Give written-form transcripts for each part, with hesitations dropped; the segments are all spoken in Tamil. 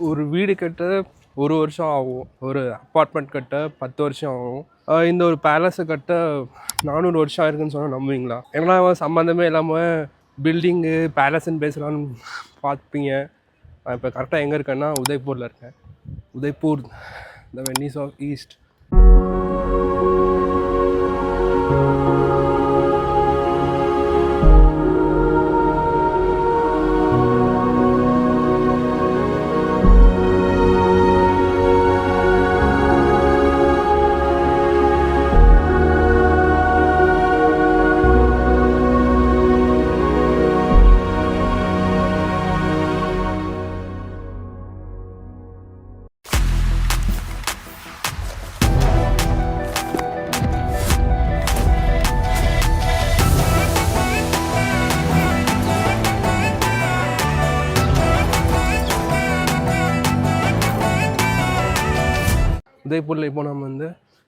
ஒரு வீடு கட்ட 1 வருஷம் ஆகும், ஒரு அப்பார்ட்மெண்ட் கட்ட 10 வருஷம் ஆகும். இந்த ஒரு பேலஸை கட்ட 400 வருஷம் ஆயிருக்குன்னு சொன்னால் நம்புவீங்களா? ஏன்னா சம்மந்தமே இல்லாமல் பில்டிங்கு பேலஸ்ன்னு பேசலான்னு பார்ப்பீங்க. நான் இப்போ கரெக்டாக எங்கே இருக்கேன்னா உதய்பூரில் இருக்கேன். உதய்பூர், த வெனிஸ் ஆஃப் ஈஸ்ட். உதய்பூரில் இப்போ நம்ம வந்து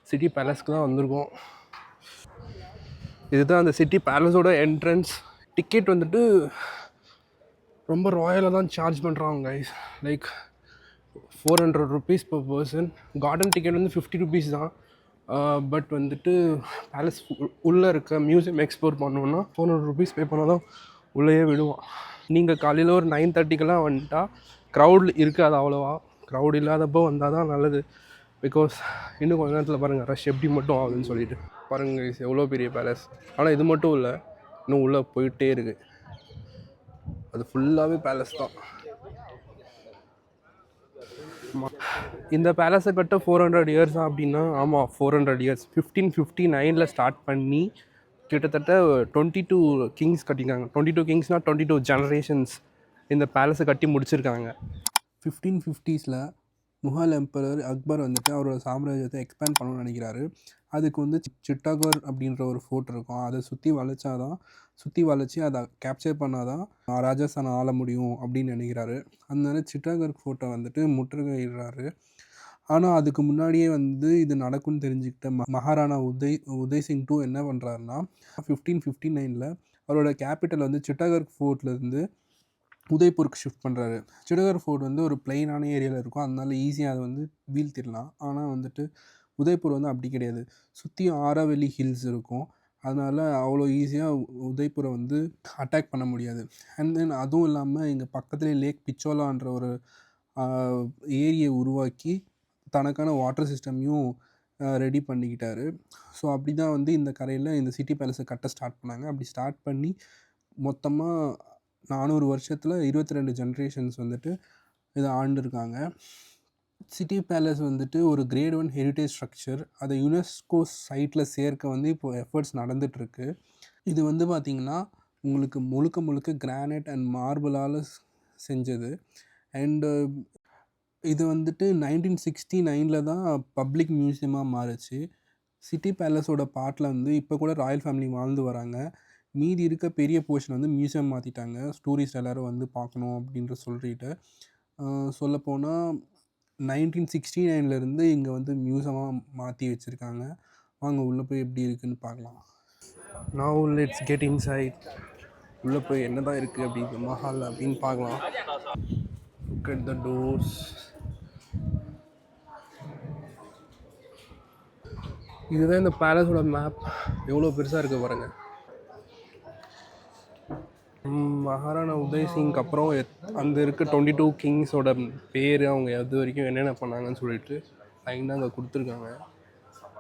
சிட்டி பேலஸ்க்கு தான் வந்திருக்கோம். இதுதான் அந்த சிட்டி பேலஸோட என்ட்ரன்ஸ். டிக்கெட் வந்துட்டு ரொம்ப ராயலாக தான் சார்ஜ் பண்ணுறாங்க guys. Like 400 rupees per person. Garden ticket வந்து 50 ருபீஸ் தான். பட் வந்துட்டு பேலஸ் உள்ளே இருக்க மியூசியம் எக்ஸ்ப்ளோர் பண்ணோன்னா 400 ருபீஸ் பே பண்ணால் தான் உள்ளேயே விடுவான். நீங்கள் காலையில் ஒரு 9:30க்கெல்லாம் வந்துட்டா க்ரௌட் இருக்காது அவ்வளோவா. க்ரௌட் இல்லாதப்போ வந்தால் தான் நல்லது. பிகாஸ் இன்னும் கொஞ்ச நேரத்தில் பாருங்கள் ரஷ் எப்படி மட்டும் ஆகுதுன்னு சொல்லிட்டு. பாருங்கள் எவ்வளோ பெரிய பேலஸ். ஆனால் இது மட்டும் இல்லை, இன்னும் உள்ளே போயிட்டே இருக்குது. அது ஃபுல்லாகவே பேலஸ் தான். இந்த பேலஸை கட்ட 400 இயர்ஸ் அப்படின்னா ஆமாம் 400 இயர்ஸ். 1559 ஸ்டார்ட் பண்ணி கிட்டத்தட்ட 22 கிங்ஸ் கட்டியிருக்காங்க. 22 கிங்ஸ்னால் 22 ஜெனரேஷன்ஸ் இந்த பேலஸை கட்டி முடிச்சிருக்காங்க. 1550s முகல் எம்பரர் அக்பர் வந்துட்டு அவரோட சாம்ராஜ்யத்தை எக்ஸ்பேண்ட் பண்ணணும்னு நினைக்கிறாரு. அதுக்கு வந்து சிட்டாகர் அப்படின்ற ஒரு ஃபோர்ட் இருக்கும். அதை சுற்றி வளைச்சி அதை கேப்சர் பண்ணால் தான் ராஜஸ்தானை ஆள முடியும் அப்படின்னு நினைக்கிறாரு. அதனால சிட்டாகர் ஃபோர்ட்டை வந்துட்டு முற்றுகையிடுறாரு. ஆனால் அதுக்கு முன்னாடியே வந்து இது நடக்கும்னு தெரிஞ்சுக்கிட்ட மகாராணா உதய் சிங் II என்ன பண்ணுறாருன்னா 1559 அவரோட கேபிட்டல் வந்து சிட்டாகர் ஃபோர்ட்லேருந்து உதய்பூருக்கு ஷிஃப்ட் பண்ணுறாரு. சிட்டாகர் ஃபோர்ட் வந்து ஒரு பிளெயினான ஏரியாவில் இருக்கும், அதனால ஈஸியாக அதை வந்து வீழ்த்திடலாம். ஆனால் வந்துட்டு உதய்பூர் வந்து அப்படி கிடையாது. சுற்றி ஆரவல்லி ஹில்ஸ் இருக்கும். அதனால் அவ்வளோ ஈஸியாக உதய்பூரை வந்து அட்டாக் பண்ண முடியாது. அண்ட் தென் அதுவும் இல்லாமல் இங்கே பக்கத்துலேயே லேக் பிச்சோலான்ற ஒரு ஏரியை உருவாக்கி தனக்கான வாட்டர் சிஸ்டமையும் ரெடி பண்ணிக்கிட்டாரு. ஸோ அப்படி தான் வந்து இந்த கரையில் இந்த சிட்டி பேலஸை கட்ட ஸ்டார்ட் பண்ணாங்க. அப்படி ஸ்டார்ட் பண்ணி மொத்தமாக 400 வருஷத்தில் 22 ஜென்ரேஷன்ஸ் வந்துட்டு இதை ஆண்டிருக்காங்க. சிட்டி பேலஸ் வந்துட்டு ஒரு கிரேட் 1 ஹெரிட்டேஜ் ஸ்ட்ரக்சர். அதை யுனெஸ்கோ சைட்டில் சேர்க்க வந்து இப்போது எஃபர்ட்ஸ் நடந்துகிட்ருக்கு. இது வந்து பார்த்திங்கன்னா உங்களுக்கு முழுக்க கிரானைட் அண்ட் மார்பிளால் செஞ்சது. அண்டு இது வந்துட்டு 1969 தான் பப்ளிக் மியூசியமாக மாறுச்சு. சிட்டி பேலஸோட பார்ட்டில் வந்து இப்போ கூட ராயல் ஃபேமிலி வாழ்ந்து வராங்க. மீதி இருக்க பெரிய போர்ஷன் வந்து மியூசியம் மாற்றிட்டாங்க, டூரிஸ்ட் எல்லோரும் வந்து பார்க்கணும் அப்படின்ற சொல்லிட்டு. சொல்லப்போனால் 1969 இங்கே வந்து மியூசியமாக மாற்றி வச்சுருக்காங்க. வாங்க உள்ளே போய் எப்படி இருக்குதுன்னு பார்க்கலாம். Now let's get inside. உள்ளே போய் என்ன தான் இருக்குது அப்படி மஹால் அப்படின்னு பார்க்கலாம். Look at the doors. இதுதான் இந்த பேலஸோட மேப். எவ்வளோ பெருசாக இருக்குது பாருங்கள். மகாராணா உதய் சிங்க்கு அப்புறம் அந்த இருக்க 22 கிங்ஸோட பேர், அவங்க அது வரைக்கும் என்னென்ன பண்ணாங்கன்னு சொல்லிட்டு லைனாக அங்கே கொடுத்துருக்காங்க.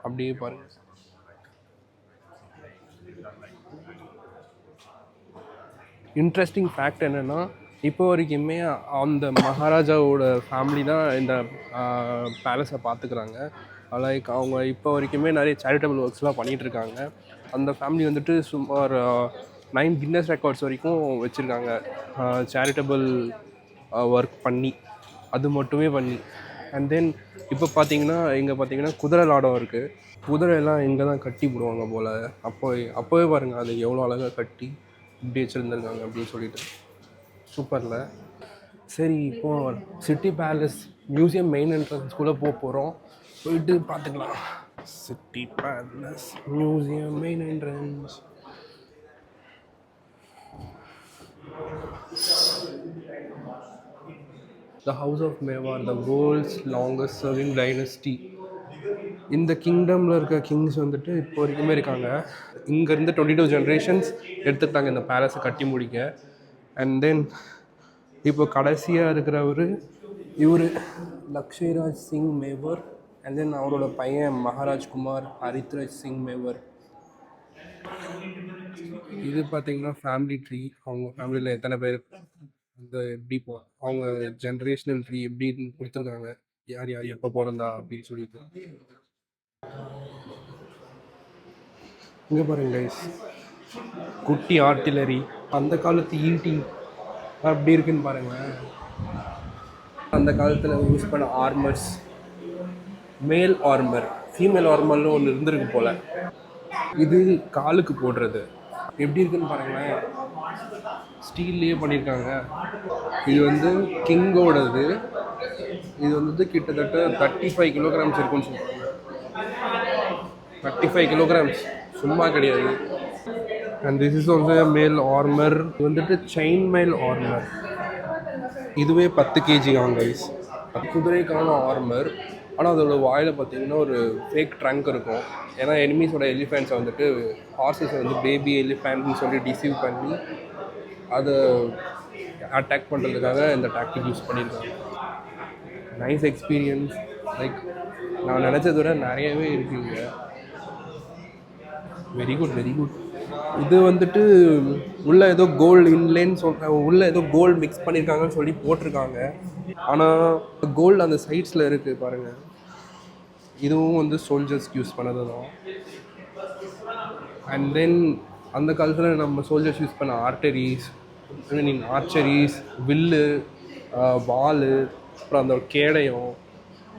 அப்படியே பாருங்கள். இன்ட்ரெஸ்டிங் ஃபேக்ட் என்னென்னா, இப்போ வரைக்குமே அந்த மகாராஜாவோட ஃபேமிலி தான் இந்த பேலஸை பார்த்துக்கிறாங்க. லைக் அவங்க இப்போ வரைக்குமே நிறைய சேரிட்டபிள் ஒர்க்ஸ்லாம் பண்ணிகிட்ருக்காங்க. அந்த ஃபேமிலி வந்துட்டு சுமார் 9 கின்னஸ் ரெக்கார்ட்ஸ் வரைக்கும் வச்சுருக்காங்க சேரிட்டபிள் ஒர்க் பண்ணி, அது மட்டுமே பண்ணி. அண்ட் தென் இப்போ பார்த்தீங்கன்னா இங்கே பார்த்தீங்கன்னா குதிரை லாடம் இருக்குது. குதிரையெல்லாம் இங்கே தான் கட்டி போடுவாங்க போல். அப்போவே பாருங்கள் அது எவ்வளோ அழகாக கட்டி இப்படி வச்சுருந்துருக்காங்க அப்படின்னு சொல்லிட்டு. சூப்பரில். சரி, இப்போது சிட்டி பேலஸ் மியூசியம் மெயின் என்ட்ரன்ஸ்குள்ளே போகிறோம். போயிட்டு பார்த்துக்கலாம். City palace museum main entrance. The house of Mewar the world's longest serving dynasty. இந்த கிங்டமில் இருக்க கிங்ஸ் வந்துட்டு இப்போ வரைக்குமே இருக்காங்க. இங்கேருந்து 22 ஜென்ரேஷன்ஸ் எடுத்துக்கிட்டாங்க இந்த பேலஸை கட்டி முடிக்க. அண்ட் தென் இப்போ கடைசியாக இருக்கிறவர் இவர் லக்ஷ்மிராஜ் சிங் மேவர். அண்ட் தென் அவரோட பையன் மகாராஜ் குமார் ஹரித்ராஜ் சிங் மேவர். இது பார்த்தீங்கன்னா ஃபேமிலி ட்ரீ. அவங்க ஃபேமிலியில் எத்தனை பேர் இந்த எப்படி அவங்க ஜென்ரேஷனல் ட்ரீ எப்படின்னு கொடுத்துருக்காங்க, யார் யார் எப்போ பிறந்தா அப்படின்னு சொல்லிட்டு. இங்கே பாருங்க கைஸ், குட்டி ஆர்ட்டிலரி, அந்த காலத்து ஈட்டி அப்படி இருக்குன்னு பாருங்களேன். அந்த காலத்தில் யூஸ் பண்ண ஆர்மர்ஸ், மேல் ஆர்மர், ஃபீமேல் ஆர்மர்னு ஒன்று இருந்திருக்கு போல். இது காலுக்கு போடுறது எப்படி இருக்குன்னு பாருங்களேன், ஸ்டீல்லையே பண்ணியிருக்காங்க. இது வந்து கிங்கோடது. இது வந்து கிட்டத்தட்ட 35 கிலோகிராம்ஸ் இருக்குன்னு சொல்லுவாங்க. 35 கிலோகிராம்ஸ் சும்மா கிடையாது. அண்ட் திஸ் இஸ் ஆல்சோ மேல் ஆர்மர். இது வந்துட்டு செயின் மேல் ஆர்மர். இதுவே 10 kg ஆகும் கைஸ். குதிரைக்கான ஆர்மர். ஆனால் அதோட வாயில் பார்த்தீங்கன்னா ஒரு ஃபேக் ட்ரங்க் இருக்கும். ஏன்னா எனிமீஸோட எலிஃபெண்ட்ஸை வந்துட்டு ஹார்ஸஸை வந்து பேபி எலிஃபெண்ட்னு சொல்லி டிசீவ் பண்ணி அதை அட்டாக் பண்ணுறதுக்காக இந்த டாக்டிக் யூஸ் பண்ணியிருக்காங்க. Nice experience. லைக் நான் நினச்சதை விட நிறையவே இருக்குங்க. Very good very good. இது வந்துட்டு உள்ளே ஏதோ கோல்டு இன்லேன்னு உள்ளே ஏதோ கோல்டு மிக்ஸ் பண்ணியிருக்காங்கன்னு சொல்லி போட்டிருக்காங்க. ஆனால் கோல்டு அந்த சைட்ஸில் இருக்குது பாருங்கள். இதுவும் வந்து சோல்ஜர்ஸ்க்கு யூஸ் பண்ணது தான். அண்ட் தென் அந்த காலத்தில் நம்ம சோல்ஜர்ஸ் யூஸ் பண்ண ஆர்ச்சரிஸ், வில்லு, வால், அப்புறம் அந்த கேடயம்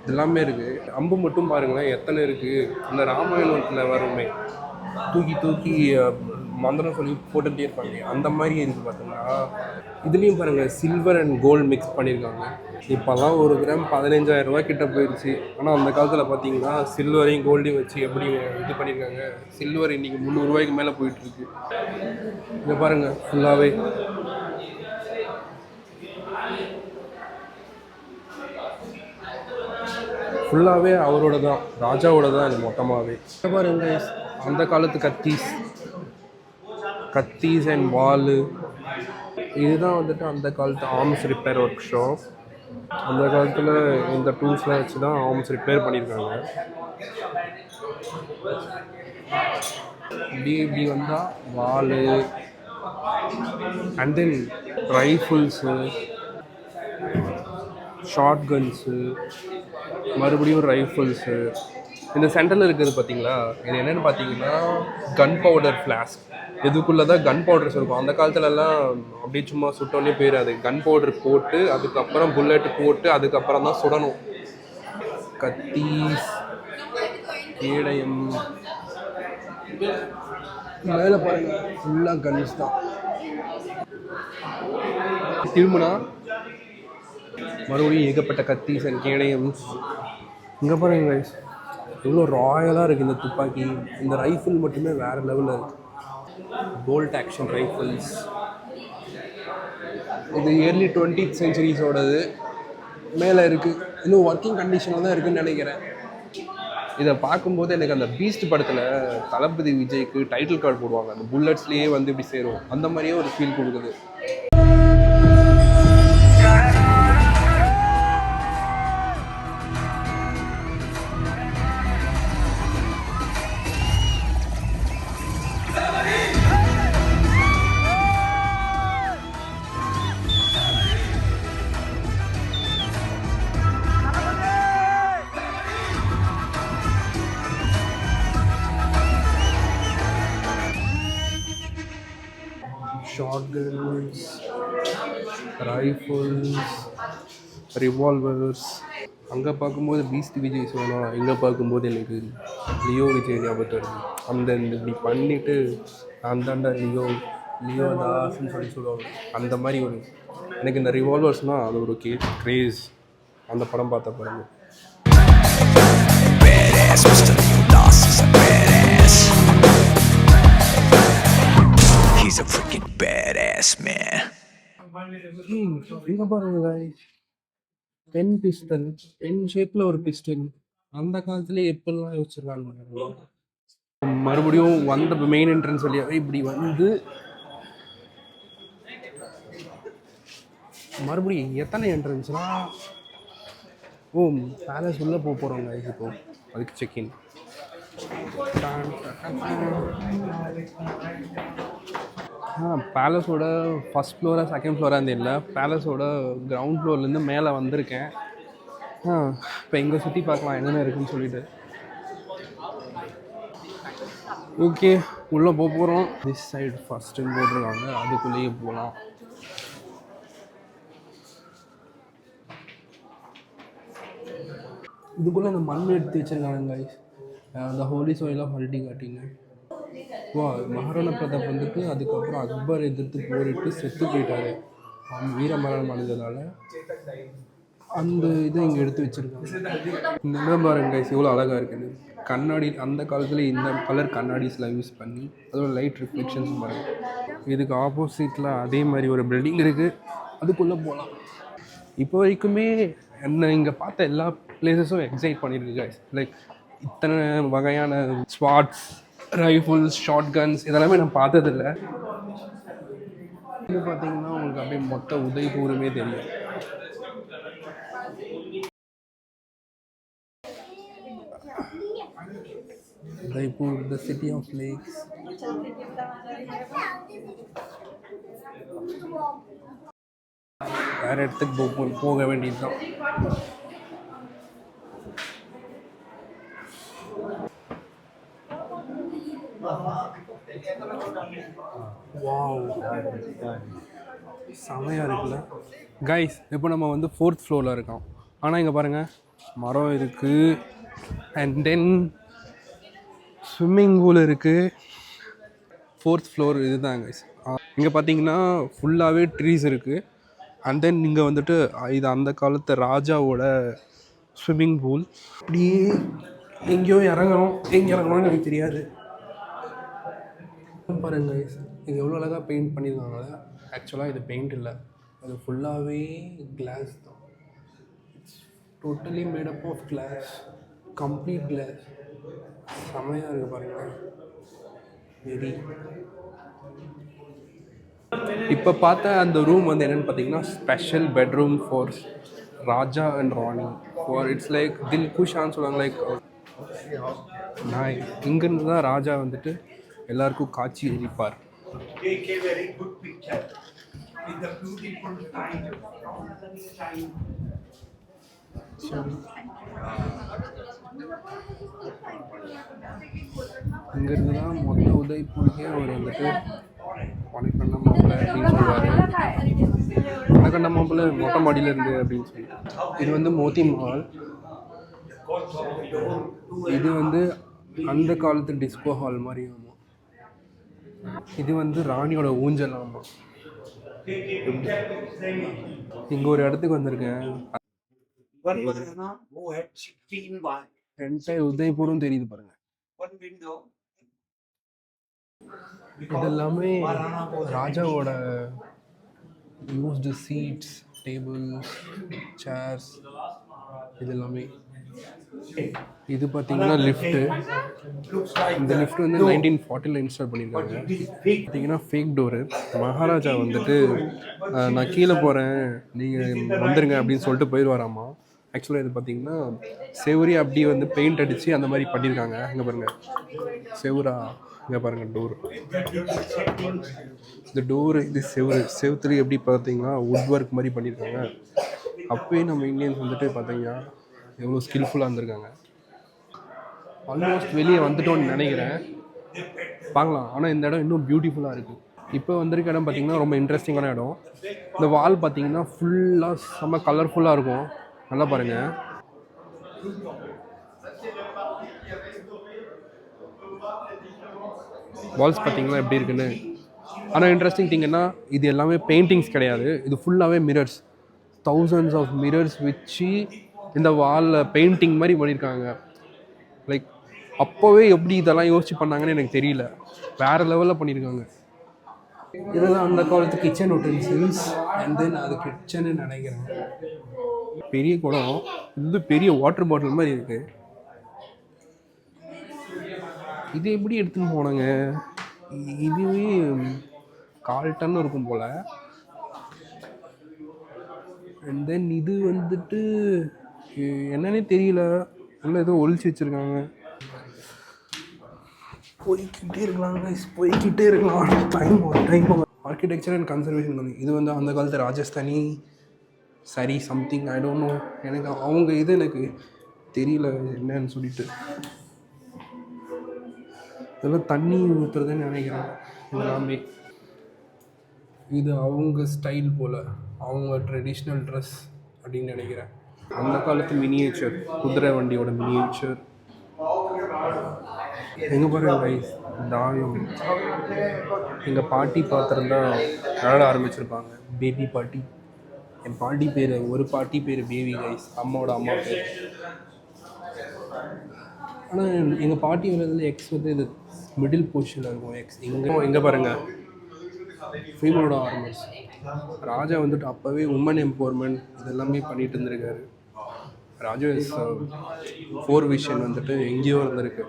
எல்லாமே இருக்குது. அம்பு மட்டும் பாருங்களேன் எத்தனை இருக்குது. அந்த ராமாயணத்தில் வருமே தூக்கி மந்திரம் சொல்லி போட்டுகிட்டே இருப்பாங்க, அந்த மாதிரி இருக்குது பார்த்தீங்கன்னா. இதுலேயும் பாருங்கள் சில்வர் அண்ட் கோல்டு மிக்ஸ் பண்ணியிருக்காங்க. இப்போல்லாம் 1 கிராம் 15,000 ரூபா கிட்ட போயிடுச்சு. ஆனால் அந்த காலத்தில் பார்த்தீங்கன்னா சில்வரையும் கோல்டையும் வச்சு எப்படி இது பண்ணியிருக்காங்க. சில்வர் இன்றைக்கி 300 ரூபாய்க்கு மேலே போயிட்டுருக்கு. இங்கே பாருங்கள் ஃபுல்லாகவே அவரோட தான், ராஜாவோட தான் இது மொத்தமாகவே. பாருங்க அந்த காலத்து கத்தீஸ் அண்ட் வாலு. இதுதான் வந்துட்டு அந்த காலத்து ஆர்ம்ஸ் ரிப்பேர் ஒர்க் ஷாப். அந்த காலத்தில் இந்த டூல்ஸ்லாம் வச்சு தான் ஆர்ம்ஸ் ரிப்பேர் பண்ணியிருக்காங்க. இப்படி வந்தால் வாலு அண்ட் தென் ரைஃபிள்ஸு, ஷார்ட் கன்ஸு, மறுபடியும் ரைஃபிள்ஸு. இந்த சென்டரில் இருக்கிறது பார்த்தீங்களா, இது என்னென்னு பார்த்தீங்கன்னா கன் பவுடர் ஃப்ளாஸ்க். இதுக்குள்ளே தான் கன் பவுடர்ஸ் இருக்கும். அந்த காலத்துலலாம் அப்படியே சும்மா சுட்டோன்னே போயிடாது. கன் பவுடர் போட்டு அதுக்கப்புறம் புல்லட் போட்டு அதுக்கப்புறம் தான் சுடணும். கத்தீஸ், கேடயம், மேலே பாருங்க ஃபுல்லாக கன்ஸ் தான். திரும்பினா மறுபடியும் ஏகப்பட்ட கத்தீஸ் அண்ட் கேடயம்ஸ். இங்கே பாருங்க கைஸ் எவ்வளோ ராயலாக இருக்குது இந்த துப்பாக்கி. இந்த ரைஃபிள் மட்டுமே வேறு லெவலில் இருக்குது. Bolt action rifles. இது இயர்லி 20th சென்ச்சுரிஸோடது. மேலே இருக்குது, இன்னும் ஒர்க்கிங் கண்டிஷனில் தான் இருக்குதுன்னு நினைக்கிறேன். இதை பார்க்கும்போது எனக்கு அந்த பீஸ்ட் படத்தில் தளபதி விஜய்க்கு டைட்டில் கார்டு போடுவாங்க, அந்த புல்லட்ஸ்லேயே வந்து இப்படி சேரும், அந்த மாதிரியே ஒரு ஃபீல் கொடுக்குது. ஷாட்கன்ஸ், ரைஃபிள்ஸ், ரிவால்வர்ஸ். அங்கே பார்க்கும்போது பீஸ்ட் விஜய் சொல்லணும், இங்கே பார்க்கும்போது எனக்கு லியோ விஜய் ஞாபகத்து வருது. அந்த இப்படி பண்ணிவிட்டு அந்தாண்ட லியோ தாஸ்ன்னு சொல்லி சொல்லுவாங்க. அந்த மாதிரி ஒரு எனக்கு இந்த ரிவால்வர்ஸ்னால் அது ஒரு கிரேஸ். அந்த படம் பார்த்த படம். He's a freaking badass man. இங்க பாருங்க guys, பென் பிஸ்டல், பென் ஷேப்பில் ஒரு பிஸ்டல் அந்த காலத்துலேயே எப்படிலாம் யோசிச்சிருக்காங்க. மறுபடியும் வந்த மெயின் என்ட்ரன்ஸ் வழியாகவே இப்படி வந்து மறுபடியும் எத்தனை என்ட்ரன்ஸ்னால் பேலஸ் உள்ளே போக போகிறோங்க இப்போ. அதுக்கு செக்இன். பேலஸோட ஃபஸ்ட் ஃப்ளோராக செகண்ட் ஃப்ளோராக இருந்து இல்லை, பேலஸோட கிரவுண்ட் ஃப்ளோர்லேருந்து மேலே வந்திருக்கேன். இப்போ இங்கே சுற்றி பார்க்கலாம் என்னென்ன இருக்குன்னு சொல்லிட்டு. ஓகே, உள்ளே போக போகிறோம். திஸ் சைடு ஃபஸ்ட்டுன்னு போட்டிருக்காங்க, அதுக்குள்ளேயே போகலாம். இதுக்குள்ளே அந்த மண் எடுத்து வச்சுருக்காங்க அந்த ஹோலி சோயில் ஆஃப் ஹல்டி காட்டிங்க. மகாராணா பிரதாப் வந்துட்டு அதுக்கப்புறம் அக்பர் எதிர்த்து போரிட்டு செத்து போயிட்டாரு. வீரமரணம் அடைஞ்சதால் அந்த இதை இங்கே எடுத்து வச்சுருக்காங்க. இந்த இடம் பாருங்க கைஸ், எவ்வளோ அழகாக இருக்குது. கண்ணாடி அந்த காலத்தில் இந்த கலர் கண்ணாடிஸ்லாம் யூஸ் பண்ணி அதோட லைட் ரிஃப்ளெக்ஷன்ஸ் பாருங்கள். இதுக்கு ஆப்போசிட்டில் அதே மாதிரி ஒரு பில்டிங் இருக்குது, அதுக்குள்ளே போகலாம். இப்போ வரைக்குமே என்ன இங்கே பார்த்த எல்லா பிளேசஸும் எக்ஸைட் பண்ணியிருக்கு கைஸ். லைக் இத்தனை வகையான ஸ்வாட்ஸ், ரைஃபிள்ஸ், ஷார்ட் கன்ஸ் இதெல்லாமே நான் பார்த்ததில்லை. இது பார்த்தீங்கன்னா உங்களுக்கு அப்படியே மொத்த உதய்பூருமே தெரியும். Udaipur, the city of lakes. வேறு இடத்துக்கு போக வேண்டியது தான். செமையாக இருக்குல்ல கைஸ். இப்போ நம்ம வந்து 4th ஃப்ளோரில் இருக்கோம். ஆனால் இங்கே பாருங்கள், மரம் இருக்குது, அண்ட் தென் ஸ்விம்மிங் பூல் இருக்குது. 4th ஃப்ளோர் இது தான் கைஸ். இங்கே பார்த்தீங்கன்னா ஃபுல்லாகவே ட்ரீஸ் இருக்குது. அண்ட் தென் இங்கே வந்துட்டு இது அந்த காலத்து ராஜாவோட ஸ்விம்மிங் பூல். அப்படியே எங்கேயோ இறங்கணும், எங்கே இறங்கணும்னு எனக்கு தெரியாது. பாருங்க கைஸ், இது எவ்வளோ அழகாக பெயிண்ட் பண்ணியிருக்காங்களே. ஆக்சுவலாக இது பெயிண்ட் இல்லை, அது ஃபுல்லாகவே கிளாஸ் தான். It's totally made up of glass, complete glass. செமையாக இருக்குது பாருங்கள். வெரி இப்போ பார்த்த அந்த ரூம் வந்து என்னென்னு பார்த்தீங்கன்னா special bedroom for Raja and Rani. For it's like தில் குஷான்னு சொல்லுவாங்க. லைக் நான் இங்கேருந்து தான் ராஜா வந்துட்டு எல்லாருக்கும் காட்சி அளிப்பார். இங்கேருந்து தான் மொத்த உதய்பூருக்கே அவர் வந்துட்டு வணக்கண்ண மாப்பிள்ளை அப்படின்னு சொல்லுவார். வணக்கண்ண மாப்பிள்ளை மொட்டை மாடியிலேருந்து அப்படின்னு சொல்லிட்டு. இது வந்து மோதி மஹால். இது வந்து அந்த காலத்து டிஸ்கோ ஹால் மாதிரி. ஆமாம், இது வந்து ராணியோட ஊஞ்சல். ஆமாம், இங்கே ஒரு இடத்துக்கு வந்திருக்கேன். என்டையர் உதய்பூரும் தெரியுது பாருங்க. இதெல்லாமே ராஜாவோட யூஸ்டு சீட்ஸ், டேபிள்ஸ், சேர்ஸ் இது எல்லாமே. இது பார்த்தீங்கன்னா லிஃப்ட்டு. இந்த லிஃப்ட் வந்து 1940 இன்ஸ்டால் பண்ணியிருக்காங்க. பார்த்தீங்கன்னா ஃபேக் டோரு. மகாராஜா வந்துட்டு நான் கீழே போகிறேன், நீங்கள் வந்துடுங்க அப்படின்னு சொல்லிட்டு போயிடுவாராம்மா. ஆக்சுவலாக இது பார்த்தீங்கன்னா செவரி அப்படி வந்து பெயிண்ட் அடித்து அந்த மாதிரி பண்ணியிருக்காங்க. இங்கே பாருங்கள், செவரா இங்கே பாருங்கள் டோர். இந்த டோரு இது செவத்துல எப்படி பார்த்தீங்கன்னா வுட் ஒர்க் மாதிரி பண்ணியிருக்காங்க. அப்போயே நம்ம இந்தியன்ஸ் வந்துட்டு பார்த்தீங்கன்னா எவ்வளோ ஸ்கில்ஃபுல்லாக இருந்திருக்காங்க. ஆல்மோஸ்ட் வெளியே வந்துட்டோன்னு நினைக்கிறேன், பார்க்கலாம். ஆனால் இந்த இடம் இன்னும் பியூட்டிஃபுல்லாக இருக்குது. இப்போ வந்திருக்க இடம் பார்த்திங்கன்னா ரொம்ப இன்ட்ரெஸ்டிங்கான இடம். இந்த வால் பார்த்திங்கன்னா ஃபுல்லாக செம்ம கலர்ஃபுல்லாக இருக்கும். நல்லா பாருங்கள். வால்ஸ் பார்த்திங்கன்னா எப்படி இருக்குன்னு. ஆனால் இன்ட்ரெஸ்டிங் திங்னா இது எல்லாமே பெயிண்டிங்ஸ் கிடையாது, இது ஃபுல்லாகவே மிரர்ஸ். தௌசண்ட்ஸ் ஆஃப் மிரர்ஸ் வச்சு இந்த வாலில் பெயிண்டிங் மாதிரி பண்ணியிருக்காங்க. லைக் அப்போவே எப்படி இதெல்லாம் யோசிச்சு பண்ணாங்கன்னு எனக்கு தெரியல, வேறு லெவலில் பண்ணியிருக்காங்க. இதெல்லாம் அந்த காலத்து கிச்சன் யூட்டென்சில்ஸ். அண்ட் தென் அது கிச்சன்னு நினைக்கிறேன். பெரிய குடம், இது பெரிய வாட்டர் பாட்டில் மாதிரி இருக்கு. இது எப்படி எடுத்துன்னு போனாங்க? இதுவே 1/4 டன் இருக்கும் போல். அண்ட் தென் இது வந்துட்டு என்னன்னே தெரியல, உள்ள ஏதோ ஒழிச்சு வச்சுருக்காங்க. போய்கிட்டே இருக்கலாம் கைஸ், போய்கிட்டே இருக்கலாம். Time architecture and conservation. இது வந்து அந்த காலத்து ராஜஸ்தானி சரி சம்திங், ஐ டோன்ட் நோ. எனக்கு அவங்க இது எனக்கு தெரியல என்னன்னு சொல்லிட்டு. இதெல்லாம் தண்ணி ஊற்றுறதுன்னு நினைக்கிறேன் இதெல்லாமே. இது அவங்க ஸ்டைல் போல், அவங்க ட்ரெடிஷ்னல் ட்ரெஸ் அப்படின்னு நினைக்கிறேன். அந்த காலத்து மினியேச்சர், குதிரை வண்டியோட மினியேச்சர். எங்கே பாருங்க கைஸ், தாயம். எங்கள் பாட்டி பார்த்துருந்தா விளாட ஆரம்பிச்சிருப்பாங்க. பேபி பாட்டி. என் பாட்டி பேர், ஒரு பாட்டி பேர் பேபி கைஸ், அம்மாவோட அம்மா பேர். ஆனால் எங்கள் பாட்டி வரதுல எக்ஸ் வந்து இது மிடில் பொசிஷனில் இருக்கும். எக்ஸ் எங்கே பாருங்கள், ஃபீமேலோட ஆர்மர்ஸ். ராஜா வந்துட்டு அப்போவே உமன் எம்பவர்மெண்ட் இதெல்லாமே பண்ணிகிட்டு இருந்திருக்காரு. ராஜா இஸ் 4 விஷன் வந்துட்டு எங்கேயோ இருந்திருக்கு.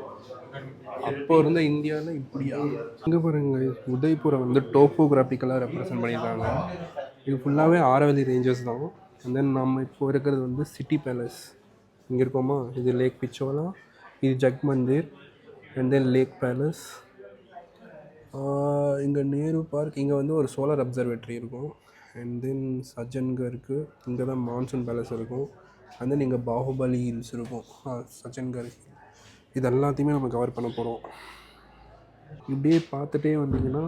அப்போ இருந்த இந்தியாவில் இப்படியா? இங்கே பாருங்க, உதய்பூரை வந்து டோப்போகிராஃபிக்கலாக ரெப்ரசன்ட் பண்ணியிருக்காங்க. இது ஃபுல்லாகவே ஆரவல்லி ரேஞ்சஸ் தான். அண்ட் தென் நம்ம இப்போ இருக்கிறது வந்து சிட்டி பேலஸ். இங்கே இருக்கோமா, இது லேக் பிச்சோலா, இது Jag Mandir, and then lake palace. இங்கே நேரு பார்க், இங்கே வந்து ஒரு சோலார் அப்சர்வேட்டரி இருக்கும். அண்ட் தென் சஜன்கருக்கு இங்கே தான் மான்சூன் பேலஸ் இருக்கும். அண்ட் தென் இங்கே பாகுபலி ஹில்ஸ் இருக்கும், சஜன்கர். இது எல்லாத்தையுமே நம்ம கவர் பண்ண போகிறோம். இப்படியே பார்த்துட்டே வந்தீங்கன்னா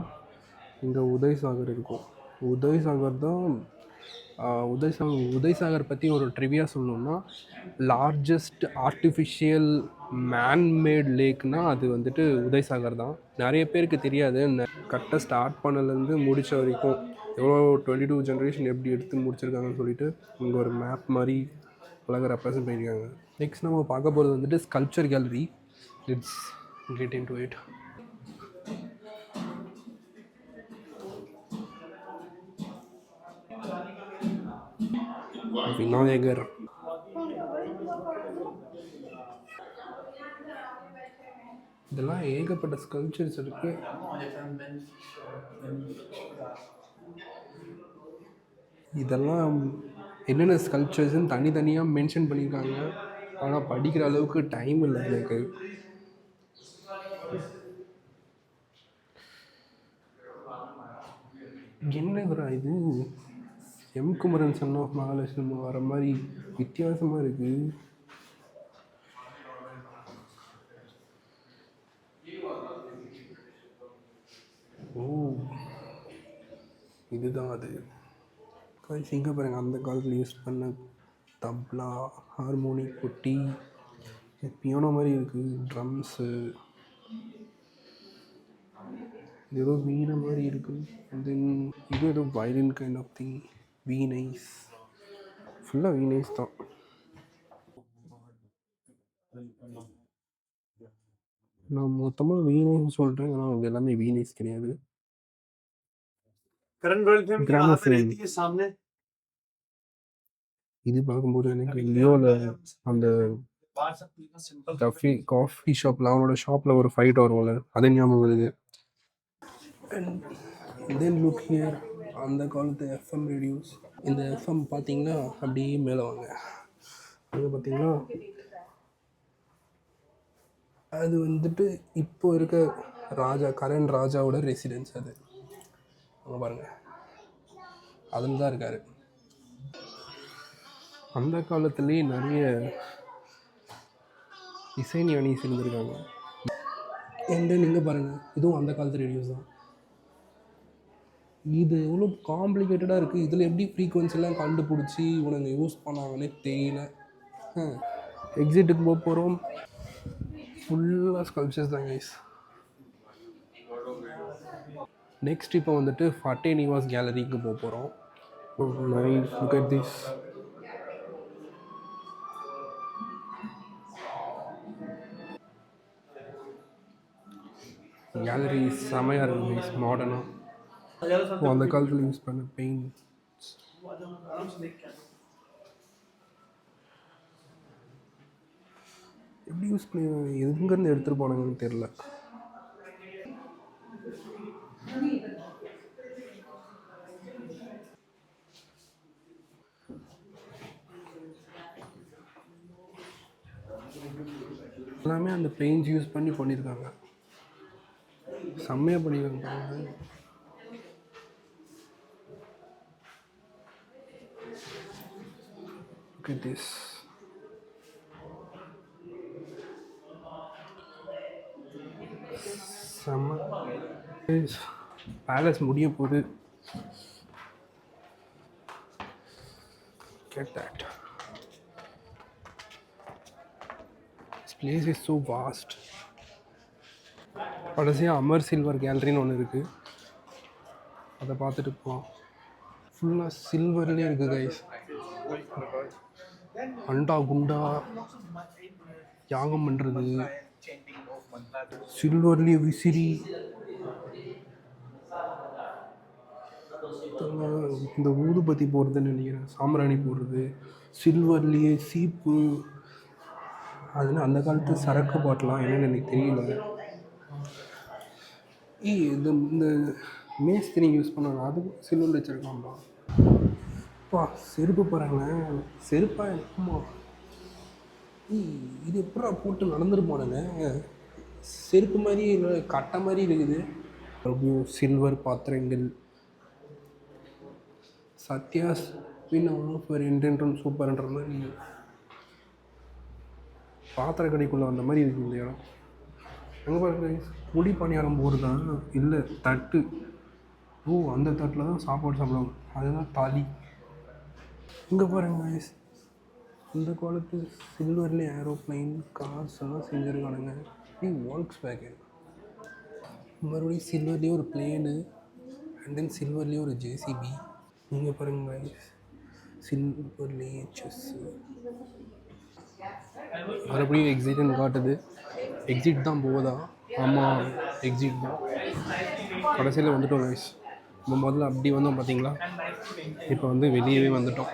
இங்கே உதய்சாகர் இருக்கும். உதய்சாகர் தான் உதய்சாகர் பற்றி ஒரு ட்ரிவியா சொல்லணுன்னா, லார்ஜஸ்ட் ஆர்டிஃபிஷியல் மேன்மேட் லேக்னால் அது வந்துட்டு உதய்சாகர் தான். நிறைய பேருக்கு தெரியாது. கரெக்டாக ஸ்டார்ட் பண்ணலேருந்து முடித்த வரைக்கும் எவ்வளோ 22 ஜென்ரேஷன் எப்படி எடுத்து முடிச்சிருக்காங்கன்னு சொல்லிட்டு இங்கே ஒரு மேப் மாதிரி அழகாக ரெப்ரசன்ட் பண்ணியிருக்காங்க. நெக்ஸ்ட் நம்ம பார்க்க போகிறது வந்துட்டு sculpture gallery. Let's get into it. Vinayagar. இதெல்லாம் ஏகப்பட்ட ஸ்கல்ப்சர்ஸ் இருக்கு. இதெல்லாம் என்னென்ன ஸ்கல்ப்சர்ஸ்ன்னு தனித்தனியாக மென்ஷன் பண்ணியிருக்காங்க. ஆனால் படிக்கிற அளவுக்கு டைம் இல்லை எனக்கு. என்னதுரா இது? M Kumaran son of Mahalakshmi வர மாதிரி வித்தியாசமாக இருக்குது. ஓ, இதுதான் அது. இங்கே பாருங்கள், அந்த காலத்தில் யூஸ் பண்ண தப்லா, ஹார்மோனிக், பொட்டி, பியானோ மாதிரி இருக்குது, ட்ரம்ஸு, இது ஏதோ வீணை மாதிரி இருக்குது. அண்ட் தென் இது ஏதோ வயலின் கைண்ட் ஆஃப் திங். வீணைஸ், ஃபுல்லாக வீணைஸ் தான். நான் மொத்தமாக வீணைன்னு சொல்கிறேன், ஆனால் அவங்க எல்லாமே வீணைஸ் கிடையாது. இது பார்க்கும்போது எனக்கு லியோவில் அந்த காஃபி ஷாப்பில் அவனோட ஷாப்பில் ஒரு ஃபைட் வரும்ல, அது ஞாபகம் வருது. அண்ட் தென் லுக் ஹியர், அந்த காலத்து எஃப்எம் ரேடியோஸ். இந்த எஃப்எம் பார்த்தீங்கன்னா அப்படியே மேலே வாங்க, அங்கே பார்த்தீங்கன்னா அது வந்துட்டு இப்போ இருக்க கரண்ட் ராஜாவோட ரெசிடென்ஸ். அது அங்கே பாருங்கள், அதில் தான் இருக்கார். அந்த காலத்துலேயே நிறைய இசைஞானிஸ் இருந்திருக்காங்க. அண்ட் தென் இங்கே பாருங்கள், இதுவும் அந்த காலத்து ரேடியோஸ் தான். இது எவ்வளோ காம்ப்ளிகேட்டடாக இருக்குது. இதில் எப்படி ஃப்ரீக்வன்சிலாம் கண்டுபிடிச்சி இவனுங்க யூஸ் பண்ணாங்கன்னே தெரியல. எக்ஸிட்டுக்கு போக போகிறோம். ஃபுல்லாக ஸ்கல்ப்சர்ஸ் தான் கைஸ். நெக்ஸ்ட் இப்போ வந்துட்டு ஃபட்டே நிவாஸ் கேலரிக்கு போக போகிறோம். Nice, look at this. Gallery செமையாக இருக்குது கைஸ், மாடர்னாக. அந்த காலத்தில் யூஸ் பண்ண பெயிண்ட். எப்படி யூஸ் பண்ணி எங்கேருந்து எடுத்துகிட்டு போனாங்கன்னு தெரில. எல்லாமே அந்த பெயிண்ட்ஸ் யூஸ் பண்ணி பண்ணியிருக்காங்க. செம்மையாக பண்ணியிருக்காங்க. Look at this. செம்ம. பேலஸ் முடிய போகுது. Get that. This place is so vast. கடைசியாக அமர் சில்வர் கேலரின்னு ஒன்று இருக்குது, அதை பார்த்துட்டு போவோம். ஃபுல்லாக சில்வர்லேயே இருக்குது கைஸ். அண்டா குண்டா யாகம் பண்ணுறது, சில்வர்லேயே விசிறி, இந்த ஊதுபத்தி போடுறதுன்னு நினைக்கிறேன், சாம்பிராணி போடுறது, சில்வர்லேயே சீப்பு, அதுன்னு அந்த காலத்து சரக்கு பாட்டெலாம் என்னென்னு எனக்கு தெரியல. இந்த மேஸ்திரி யூஸ் பண்ணுவாங்க, அது சில்வரில் வச்சுருக்காங்களா? அப்பா செருப்பு பாருங்களேன், செருப்பா என்னம்மா இது எப்படா போட்டு நடந்துருப்பானுங்க, செருப்பு மாதிரி இல்லை கட்டை மாதிரி இருக்குது. மறுபடியும் சில்வர் பாத்திரங்கள், சத்யாஸ் ஒரு என்ட்ரன் சூப்பர்ன்ற மாதிரி பாத்திர கடைக்குள்ளே வந்த மாதிரி இருக்குது இந்த இடம். அங்கே பாருங்க குடி பணியாரம் போடுறதா இல்லை தட்டு, அந்த தட்டில் தான் சாப்பாடு சாப்பிடுவாங்க, அதுதான் தாலி. இங்கே பாருங்க இந்த காலத்து சில்வர்லேயே ஏரோப்ளைன் கார்ஸ் எல்லாம் செஞ்சுருக்கானுங்க. வால்க்ஸ் வேகன், மறுபடியும் சில்வர்லேயே ஒரு பிளேனு, அண்ட் தென் சில்வர்லேயே ஒரு ஜேசிபி. இங்கே பாருங்க சில்வர்லேயே செஸ்ஸு. மறுபடியும் எக்ஸிட்னு காட்டுது, எக்ஸிட் தான் போகுதா? ஆமாம் எக்ஸிட் தான். கடைசியில் வந்துட்டோம் கைஸ். நம்ம முதல்ல அப்படி வந்தோம் பார்த்தீங்களா, இப்போ வந்து வெளியவே வந்துட்டோம்.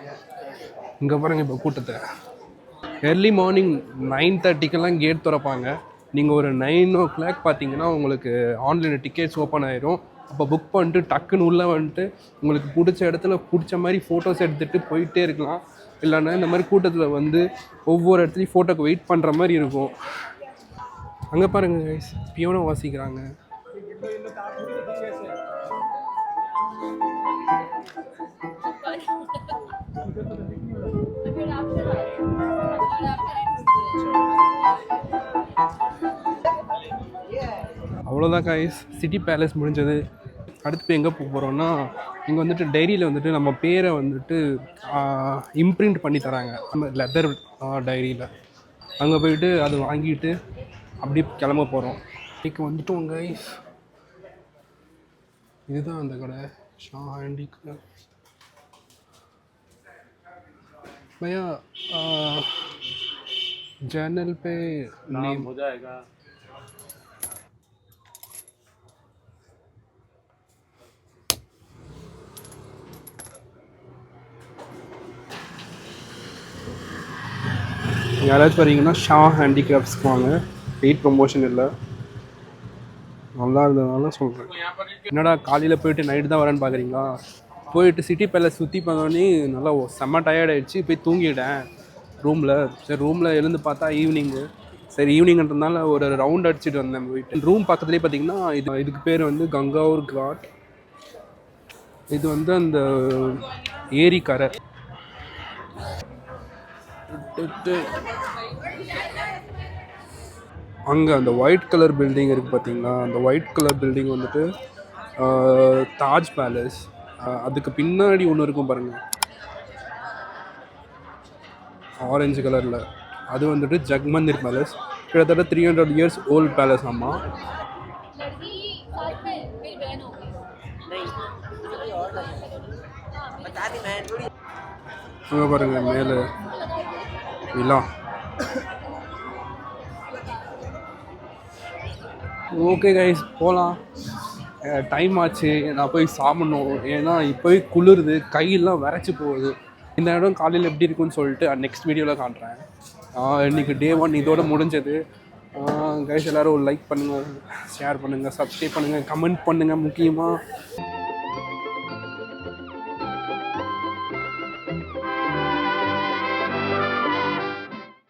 இங்கே பாருங்கள் இப்போ கூட்டத்தை. ஏர்லி மார்னிங் 9:30 கேட் திறப்பாங்க. நீங்கள் ஒரு 9 o'clock பார்த்தீங்கன்னா உங்களுக்கு ஆன்லைனில் டிக்கெட்ஸ் ஓப்பன் ஆயிரும். அப்போ புக் பண்ணிட்டு டக்குன்னு உள்ளே வந்துட்டு உங்களுக்கு பிடிச்ச இடத்துல பிடிச்ச மாதிரி ஃபோட்டோஸ் எடுத்துகிட்டு போயிட்டே இருக்கலாம். இல்லைன்னா இந்த மாதிரி கூட்டத்தில் வந்து ஒவ்வொரு இடத்துலையும் ஃபோட்டோக்கு வெயிட் பண்ணுற மாதிரி இருக்கும். அங்கே பாருங்கள் கைஸ், பியானோ வாசிக்கிறாங்க. அவ்வளோதான் கைஸ், சிட்டி பேலஸ் முடிஞ்சது. அடுத்து எங்கே போக போகிறோன்னா, இங்கே வந்துட்டு டைரியில் வந்துட்டு நம்ம பேரை வந்துட்டு இம்ப்ரிண்ட் பண்ணி தராங்க, நம்ம லெதர் டைரியில். அங்கே போயிட்டு அதை வாங்கிட்டு அப்படியே கிளம்ப போகிறோம். இன்றைக்கி வந்துட்டோம் கைஸ். இதுதான் அந்த கடை, ஷா ஹேண்டிகிராஃப்ட். भैया चैनल पे नाम हो जाएगा. யாராச்சும் வரீங்கன்னா ஷா ஹேண்டிகிராஃப்ட்ஸ்க்கு வாங்க, பெய்ட் ப்ரொமோஷன் இல்லை, நல்லா இருந்ததுனால சொல்கிறேன். என்னடா காலையில் போயிட்டு நைட்டு தான் வரேன்னு பார்க்குறீங்களா? போயிட்டு சிட்டி பேலஸ் சுற்றி பார்த்தோன்னே நல்லா செம்ம டயர்ட் ஆகிடுச்சு, போய் தூங்கிட்டேன் ரூமில். சரி ரூமில் எழுந்து பார்த்தா ஈவினிங்கு. சரி ஈவினிங்ன்றதுனால ஒரு ரவுண்ட் அடிச்சுட்டு வந்தேன் போயிட்டு. ரூம் பக்கத்துலேயே பார்த்தீங்கன்னா இதுக்கு பேர் வந்து கங்காவூர் காட். இது வந்து அந்த ஏரிக்கரை. அங்கே அந்த ஒயிட் கலர் பில்டிங் இருக்குது பார்த்தீங்களா, அந்த ஒயிட் கலர் பில்டிங் வந்துட்டு தாஜ் பேலஸ். அதுக்கு பின்னாடி ஒன்று இருக்கும் பாருங்கள் ஆரஞ்சு கலரில், அது வந்துட்டு ஜக்மந்திர் பேலஸ். கிட்டத்தட்ட 300 years ஓல்டு பேலஸ். ஆமாம் அங்கே பாருங்கள் மேலே விழா. ஓகே கைஸ் போகலாம், டைம் ஆச்சு, நான் போய் சாப்பிட்ணும். ஏன்னா இப்போவே குளிருது, கையெல்லாம் விரைச்சி போகுது. இந்த இடம் காலையில் எப்படி இருக்குன்னு சொல்லிட்டு நெக்ஸ்ட் வீடியோவில் காட்டுறேன். இன்றைக்கி டே 1 இதோட முடிஞ்சது. கைஸ் எல்லோரும் லைக் பண்ணுங்கள், ஷேர் பண்ணுங்கள், சப்ஸ்கிரைப் பண்ணுங்கள், கமெண்ட் பண்ணுங்கள். முக்கியமாக